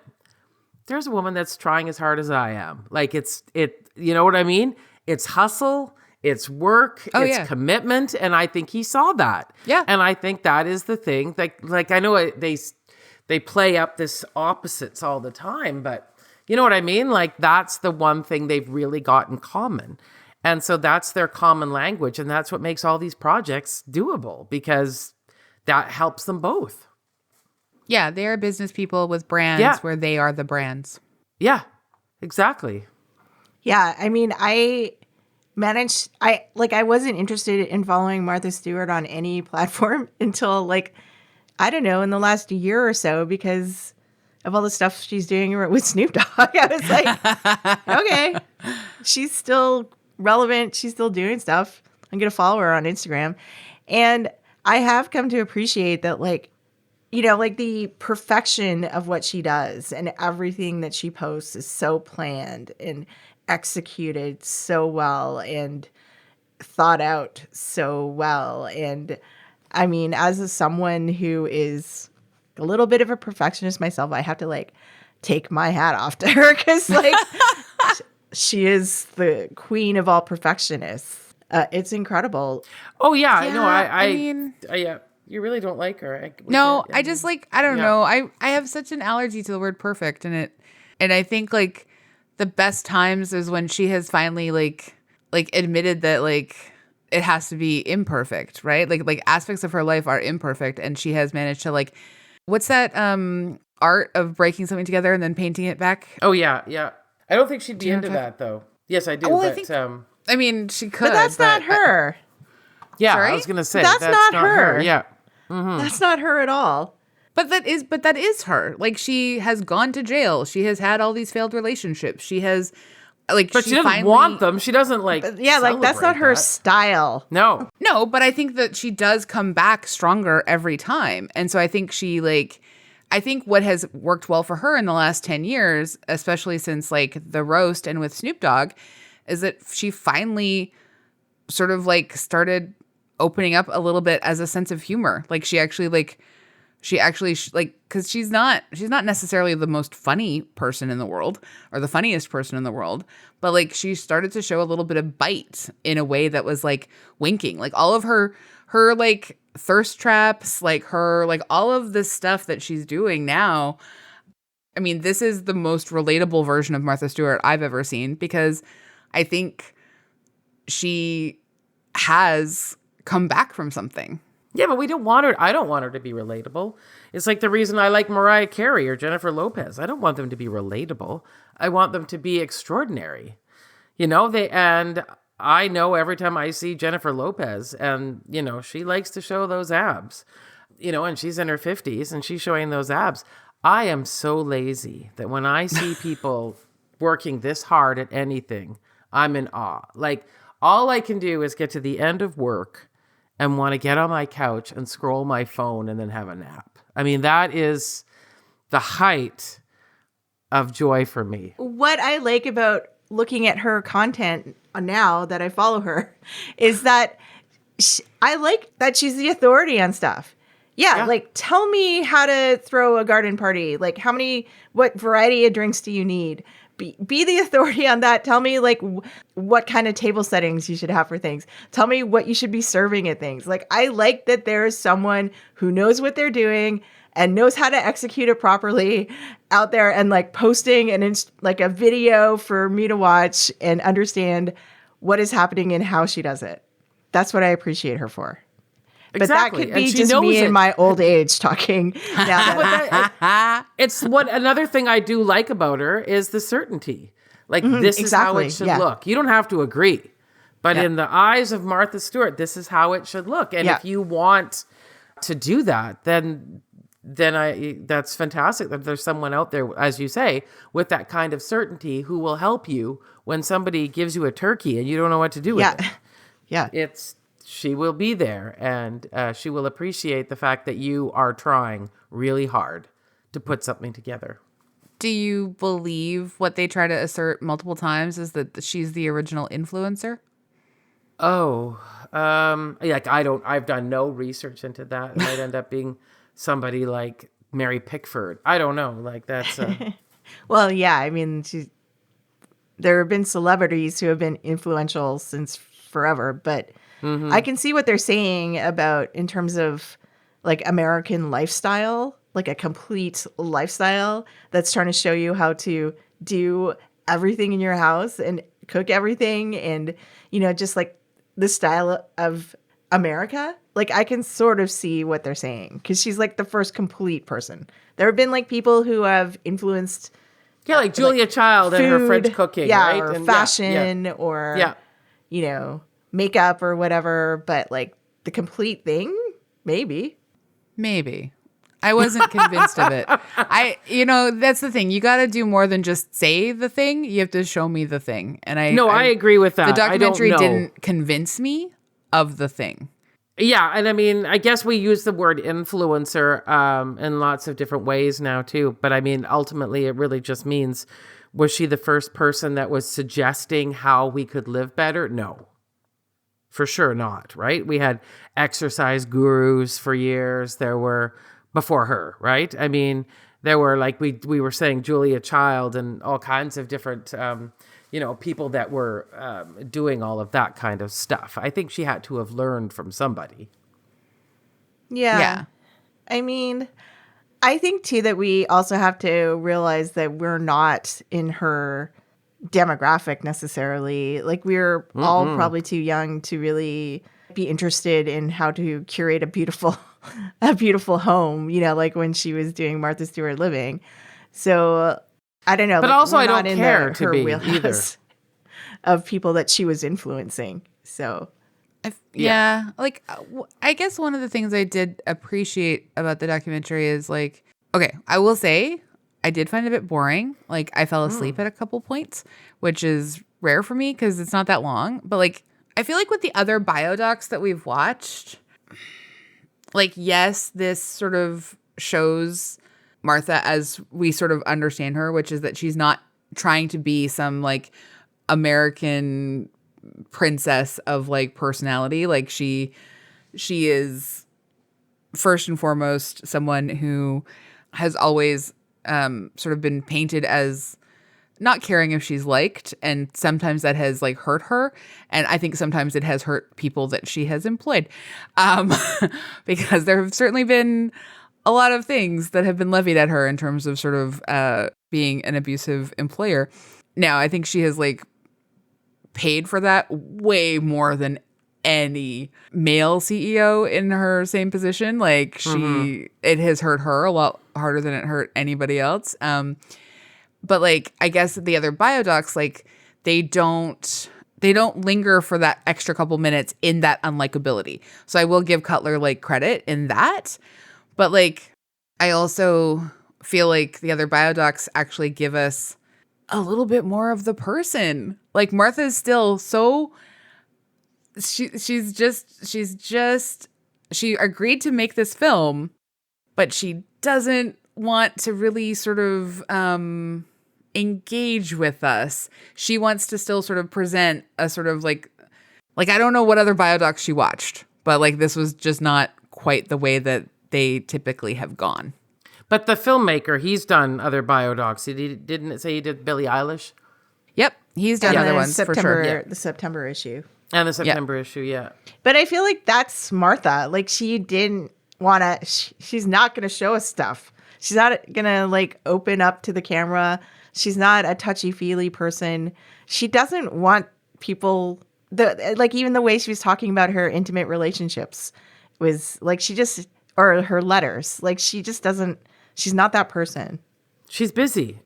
there's a woman that's trying as hard as I am. Like, you know what I mean? It's hustle. It's work, commitment, and I think he saw that. Yeah. And I think that is the thing. Like I know they play up this opposites all the time, but you know what I mean? Like, that's the one thing they've really got in common. And so that's their common language, and that's what makes all these projects doable, because that helps them both. Yeah, they are business people with brands where they are the brands. Yeah, exactly. Yeah, I mean, I wasn't interested in following Martha Stewart on any platform until like, I don't know, in the last year or so, because of all the stuff she's doing with Snoop Dogg. I was like, okay, she's still relevant. She's still doing stuff. I'm going to follow her on Instagram. And I have come to appreciate that, like, like the perfection of what she does and everything that she posts is so planned and executed so well and thought out so well. And I mean, as someone who is a little bit of a perfectionist myself, I have to like take my hat off to her, because like she is the queen of all perfectionists. It's incredible. Oh yeah, no, I mean, you really don't like her. I just like, I don't know. I have such an allergy to the word perfect, and I think like the best times is when she has finally like admitted that like it has to be imperfect, right? Like aspects of her life are imperfect, and she has managed to like, what's that art of breaking something together and then painting it back? Oh yeah. I don't think she'd be into that though. Yes, I do. Well, but I mean, she could. But that's not her. Yeah, Sorry? I was gonna say that's not her. Yeah, mm-hmm. That's not her at all. But that is her. Like, she has gone to jail. She has had all these failed relationships. She has, like, but she doesn't want them. She doesn't like. Yeah, like that's not her style. No, but I think that she does come back stronger every time, and so I think she like. I think what has worked well for her in the last 10 years, especially since like the roast and with Snoop Dogg, is that she finally sort of like started opening up a little bit as a sense of humor. Like, she actually because she's not necessarily the most funny person in the world or the funniest person in the world, but like she started to show a little bit of bite in a way that was like winking. Like, all of her like thirst traps, like her, like all of this stuff that she's doing now. I mean, this is the most relatable version of Martha Stewart I've ever seen, because I think she has come back from something. Yeah, but we don't want her. I don't want her to be relatable. It's like the reason I like Mariah Carey or Jennifer Lopez. I don't want them to be relatable. I want them to be extraordinary. And I know every time I see Jennifer Lopez and, she likes to show those abs, and she's in her 50s and she's showing those abs. I am so lazy that when I see people working this hard at anything, I'm in awe. Like, all I can do is get to the end of work and want to get on my couch and scroll my phone and then have a nap. I mean, that is the height of joy for me. What I like about looking at her content now that I follow her is that I like that she's the authority on stuff. Yeah, like, tell me how to throw a garden party. Like, what variety of drinks do you need? Be the authority on that. Tell me, like, what kind of table settings you should have for things. Tell me what you should be serving at things. Like, I like that there is someone who knows what they're doing and knows how to execute it properly out there and, like, posting like a video for me to watch and understand what is happening and how she does it. That's what I appreciate her for. But exactly. That could be just me in my old age talking. It's what another thing I do like about her is the certainty. Like, this is how it should look. You don't have to agree. But in the eyes of Martha Stewart, this is how it should look. And if you want to do that, then that's fantastic that there's someone out there, as you say, with that kind of certainty who will help you when somebody gives you a turkey and you don't know what to do with it. Yeah. She will be there, and she will appreciate the fact that you are trying really hard to put something together. Do you believe what they try to assert multiple times is that she's the original influencer? Oh, I've done no research into that. It might end up being somebody like Mary Pickford. I don't know. Like, that's... Well, yeah, I mean, there have been celebrities who have been influential since forever, but... Mm-hmm. I can see what they're saying about in terms of, like, American lifestyle, like a complete lifestyle that's trying to show you how to do everything in your house and cook everything and, just like the style of America. Like, I can sort of see what they're saying because she's like the first complete person. There have been, like, people who have influenced. Yeah, like Julia Child and her French cooking, right? Or fashion or, makeup or whatever, but, like, the complete thing, maybe. I wasn't convinced of it. That's the thing. You got to do more than just say the thing. You have to show me the thing. And I agree with that. The documentary didn't convince me of the thing. Yeah, and I mean, I guess we use the word influencer in lots of different ways now too. But I mean, ultimately, it really just means, was she the first person that was suggesting how we could live better? No. For sure not, right? We had exercise gurus for years. There were before her, right? I mean, there were, like we were saying, Julia Child and all kinds of different, people that were doing all of that kind of stuff. I think she had to have learned from somebody. Yeah. I mean, I think too that we also have to realize that we're not in her demographic necessarily. Like, we're all probably too young to really be interested in how to curate a beautiful home, like when she was doing Martha Stewart Living. So I don't know. But also, I don't care to be either of people that she was influencing. So like, I guess one of the things I did appreciate about the documentary is, like, okay, I will say I did find it a bit boring. Like, I fell asleep at a couple points, which is rare for me because it's not that long. But, like, I feel like with the other biodocs that we've watched, like, yes, this sort of shows Martha as we sort of understand her, which is that she's not trying to be some, like, American princess of, like, personality. Like, she is first and foremost someone who has always sort of been painted as not caring if she's liked, and sometimes that has, like, hurt her, and I think sometimes it has hurt people that she has employed, because there have certainly been a lot of things that have been levied at her in terms of sort of being an abusive employer. Now, I think she has, like, paid for that way more than any male CEO in her same position. Like it has hurt her a lot harder than it hurt anybody else. But like, I guess the other biodocs, like they don't linger for that extra couple minutes in that unlikability. So I will give Cutler like credit in that. But like, I also feel like the other biodocs actually give us a little bit more of the person. Like Martha is still so she agreed to make this film, but she doesn't want to really sort of engage with us. She wants to still sort of present a sort of like I don't know what other biodocs she watched, but like this was just not quite the way that they typically have gone. But the filmmaker, he's done other biodocs. Didn't it say he did Billie Eilish? Yep, he's done other ones for sure. Yeah. The September issue. And the September issue, yeah. But I feel like that's Martha. Like she didn't want to, she's not going to show us stuff. She's not going to like open up to the camera. She's not a touchy-feely person. She doesn't want people, like even the way she was talking about her intimate relationships was like or her letters. Like she just doesn't, she's not that person. She's busy.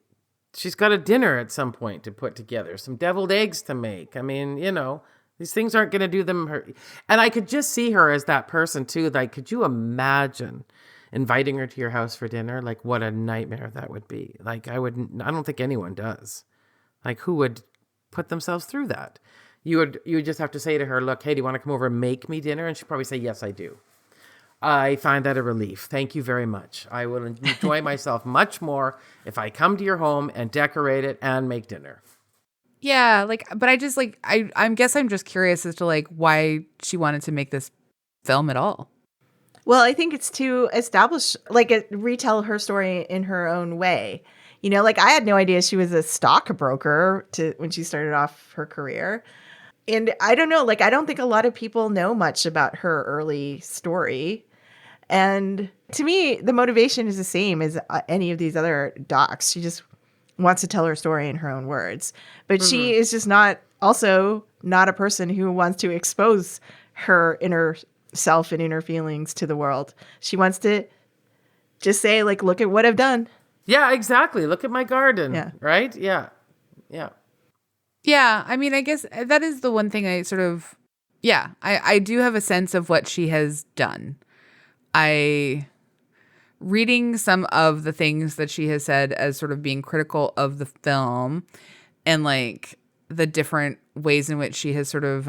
She's got a dinner at some point to put together, some deviled eggs to make. I mean, these things aren't going to do them hurt. And I could just see her as that person too. Like, could you imagine inviting her to your house for dinner? Like, what a nightmare that would be. Like, I don't think anyone does. Like, who would put themselves through that? You would just have to say to her, look, hey, do you want to come over and make me dinner? And she'd probably say, yes, I do. I find that a relief. Thank you very much. I will enjoy myself much more if I come to your home and decorate it and make dinner. Yeah, like, but I just like, I guess I'm just curious as to like why she wanted to make this film at all. Well, I think it's to establish, like, retell her story in her own way. Like I had no idea she was a stockbroker when she started off her career. And I don't know, like, I don't think a lot of people know much about her early story. And to me, the motivation is the same as any of these other docs. She just wants to tell her story in her own words. But she is just not a person who wants to expose her inner self and inner feelings to the world. She wants to just say, like, look at what I've done. Yeah, exactly. Look at my garden. Yeah. Right? Yeah. Yeah. Yeah. I mean, I guess that is the one thing I sort of, I do have a sense of what she has done. Reading some of the things that she has said as sort of being critical of the film and like the different ways in which she has sort of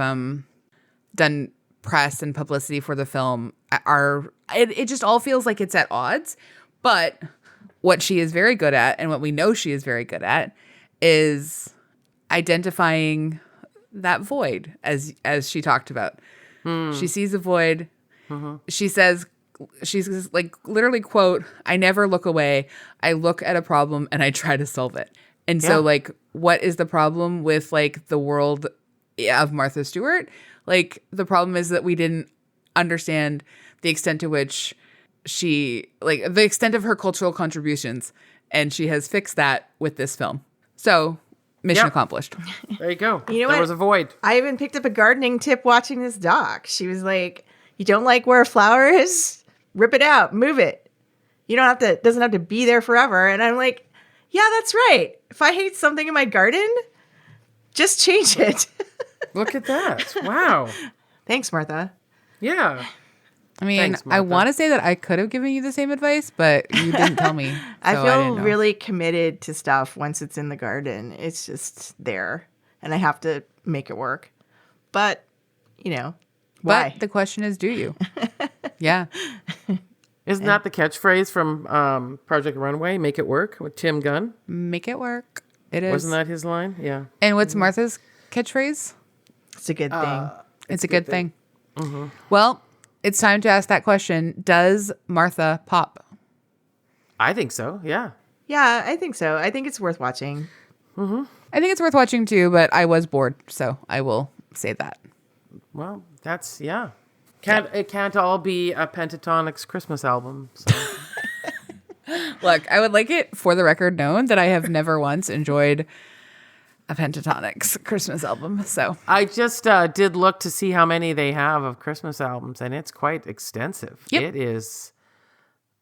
done press and publicity for the film it just all feels like it's at odds. But what she is very good at, and what we know she is very good at, is identifying that void as she talked about. She sees a void. She says, she's like literally quote, I never look away. I look at a problem and I try to solve it. And so like, what is the problem with like the world of Martha Stewart? Like the problem is that we didn't understand the extent to which the extent of her cultural contributions. And she has fixed that with this film. So mission accomplished. There you go. You know there what? was a void. I even picked up a gardening tip watching this doc. She was like, you don't like where a flower is? Rip it out, move it. You don't have to, it doesn't have to be there forever. And I'm like, yeah, that's right. If I hate something in my garden, just change it. Look at that. Wow. Thanks, Martha. Yeah. I mean, Thanks, Martha. I want to say that I could have given you the same advice, but you didn't tell me. So I didn't feel know. really committed to stuff once it's in the garden. It's just there and I have to make it work. But, why? But the question is, do you? Yeah. Isn't that the catchphrase from Project Runway? Make it work with Tim Gunn. Make it work. It is. Wasn't that his line? Yeah. And what's Martha's catchphrase? It's a good thing. It's a good thing. Well, it's time to ask that question. Does Martha pop? I think so. Yeah. Yeah, I think so. I think it's worth watching. I think it's worth watching too, but I was bored, so I will say that. Well, that's, It can't all be a Pentatonic's Christmas album. So. Look, I would like it for the record known that I have never once enjoyed a Pentatonix Christmas album. So I just did look to see how many they have of Christmas albums, and it's quite extensive. Yep. It is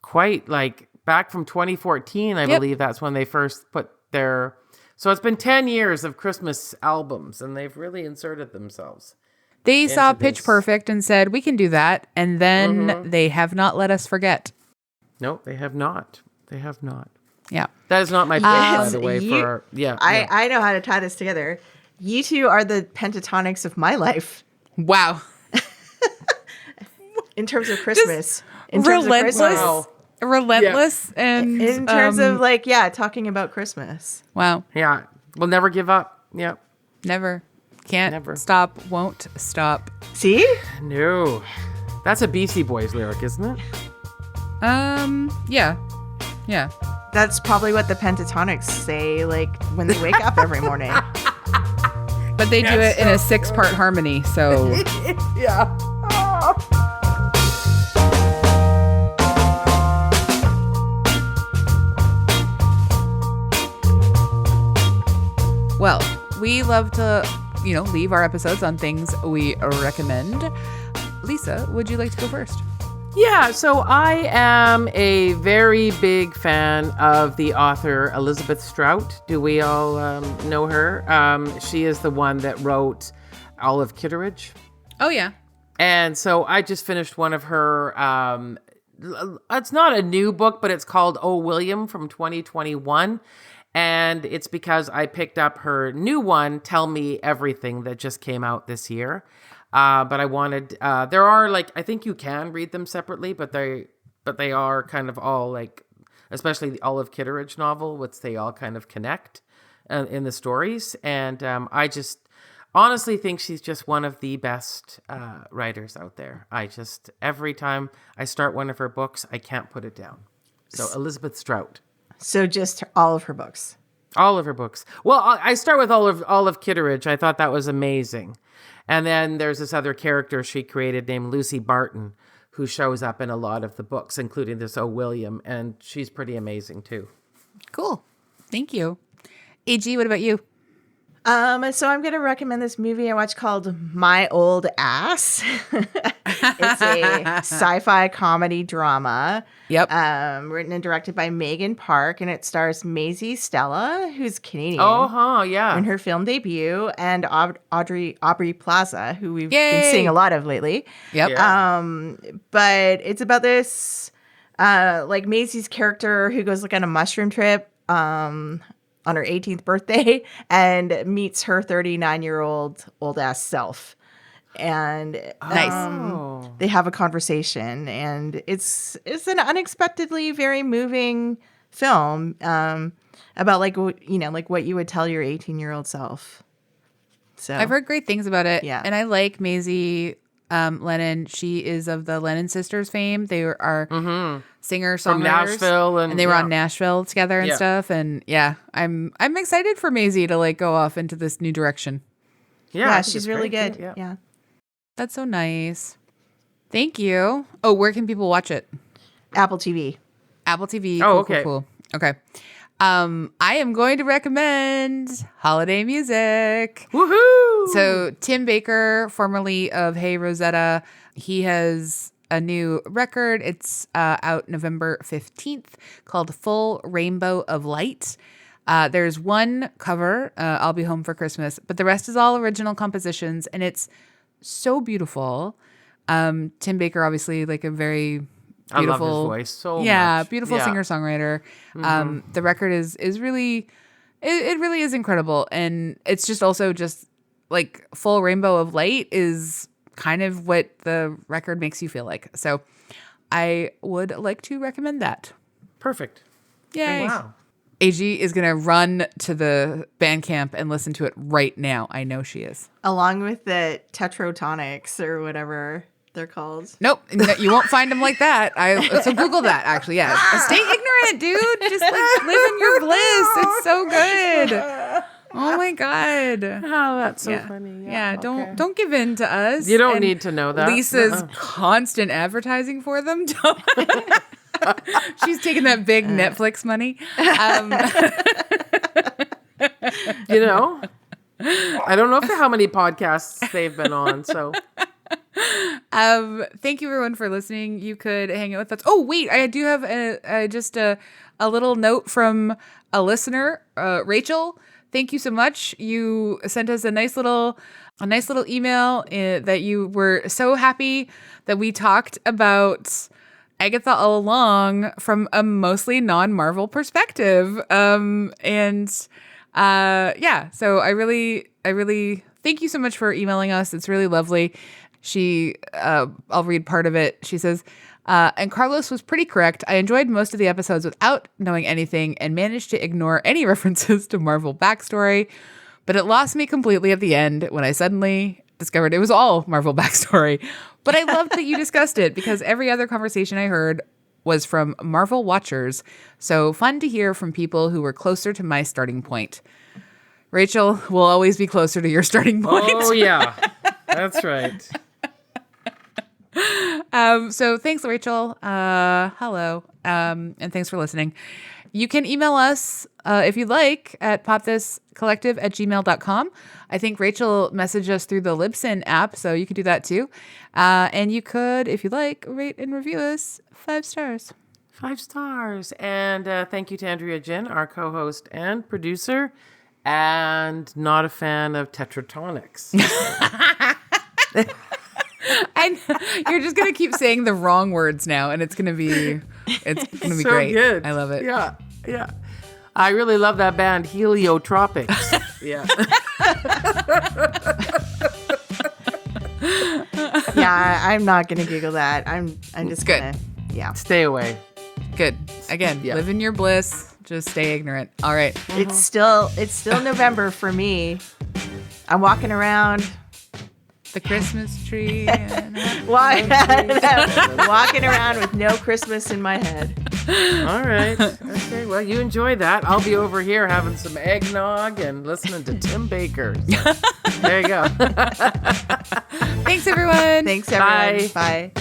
quite like back from 2014, I believe that's when they first put their... So it's been 10 years of Christmas albums, and they've really inserted themselves. They saw Pitch Perfect and said, we can do that. And then they have not let us forget. No, they have not. They have not. Yeah. That is not my pick, by the way. I know how to tie this together. You two are the Pentatonix of my life. Wow. In terms of Christmas. Relentless and in terms of talking about Christmas. Wow. Yeah. We'll never give up. Yep. Never. Can't Never. stop, won't stop. See? No. That's a Beastie Boys lyric, isn't it? Yeah. Yeah. That's probably what the Pentatonix say, when they wake up every morning. But they do it in a 6-part harmony, so. Yeah. Well, we love to, leave our episodes on things we recommend. Lisa, would you like to go first? Yeah, so I am a very big fan of the author Elizabeth Strout. Do we all know her? She is the one that wrote Olive Kitteridge. Oh, yeah. And so I just finished one of her, it's not a new book, but it's called Oh, William from 2021. And it's because I picked up her new one, Tell Me Everything, that just came out this year. But I wanted, there are I think you can read them separately, but they are kind of all especially the Olive Kitteridge novel, which they all kind of connect in the stories. And I just honestly think she's just one of the best writers out there. Every time I start one of her books, I can't put it down. So Elizabeth Strout. So just all of her books. All of her books. Well, I start with Olive Kitteridge. I thought that was amazing. And then there's this other character she created named Lucy Barton, who shows up in a lot of the books, including this Oh, William. And she's pretty amazing, too. Cool. Thank you. AG, what about you? So I'm going to recommend this movie I watched called My Old Ass. It's a sci-fi comedy drama. Yep. Written and directed by Megan Park, and it stars Maisie Stella, who's Canadian. Oh, yeah. In her film debut, and Aubrey Plaza, who we've been seeing a lot of lately. Yep. Yeah. But it's about this, Maisie's character who goes on a mushroom trip, on her 18th birthday and meets her 39-year-old old ass self. And they have a conversation, and it's an unexpectedly very moving film about what you would tell your 18-year-old self. So I've heard great things about it. Yeah. And I like Maisie Lennon. She is of the Lennon sisters fame. They are singer-songwriters from Nashville, and they were on Nashville together and stuff. And I'm excited for Maisie to go off into this new direction. Yeah, she's really good. Yeah. That's so nice. Thank you. Oh, where can people watch it? Apple TV. Apple TV. Oh, cool, okay. Cool. Okay. I am going to recommend holiday music. Woohoo! So Tim Baker, formerly of Hey Rosetta, he has a new record. It's out November 15th called Full Rainbow of Light. There's one cover, I'll Be Home for Christmas, but the rest is all original compositions, and it's so beautiful. Tim Baker, obviously, a very beautiful, I love his voice so much. Beautiful singer-songwriter. The record is really, it really is incredible. And it's just also Full Rainbow of Light is kind of what the record makes you feel like. So I would like to recommend that. Perfect. Yay. Wow. AG is going to run to the Bandcamp and listen to it right now. I know she is. Along with the Tetrotonics or whatever they're called. Nope. No, you won't find them like that. So Google that, actually. Yeah. Stay ignorant, dude. Just live in your bliss. It's so good. Oh my God. Oh, that's so funny. Yeah. Don't give in to us. You don't need to know that. Lisa's constant advertising for them. She's taking that big Netflix money. You know? I don't know how many podcasts they've been on, so... Thank you everyone for listening. You could hang out with us. Oh wait, I do have a little note from a listener, Rachel. Thank you so much. You sent us a nice little email that you were so happy that we talked about Agatha all along from a mostly non-Marvel perspective. So I really thank you so much for emailing us. It's really lovely. I'll read part of it. She says, and Carlos was pretty correct. I enjoyed most of the episodes without knowing anything and managed to ignore any references to Marvel backstory, but it lost me completely at the end when I suddenly discovered it was all Marvel backstory. But I loved that you discussed it because every other conversation I heard was from Marvel watchers. So fun to hear from people who were closer to my starting point. Rachel will always be closer to your starting point. Oh, yeah. That's right. So thanks, Rachel. Hello. And thanks for listening. You can email us if you'd like at popthiscollective@gmail.com. I think Rachel messaged us through the Libsyn app, so you could do that too. And you could, if you'd like, rate and review us 5 stars. 5 stars. And thank you to Andrea Gin, our co-host and producer, and not a fan of tetratonics. And you're just gonna keep saying the wrong words now, and it's gonna be so great. Good. I love it. Yeah. I really love that band, Heliotropics. Yeah. Yeah, I'm not gonna Google that. I'm just good. Gonna, yeah. Stay away. Good. Again, live in your bliss. Just stay ignorant. All right. It's still November for me. I'm walking around. The Christmas tree. Walking around with no Christmas in my head. All right. Okay. Well, you enjoy that. I'll be over here having some eggnog and listening to Tim Baker. So, there you go. Thanks, everyone. Thanks, everyone. Bye.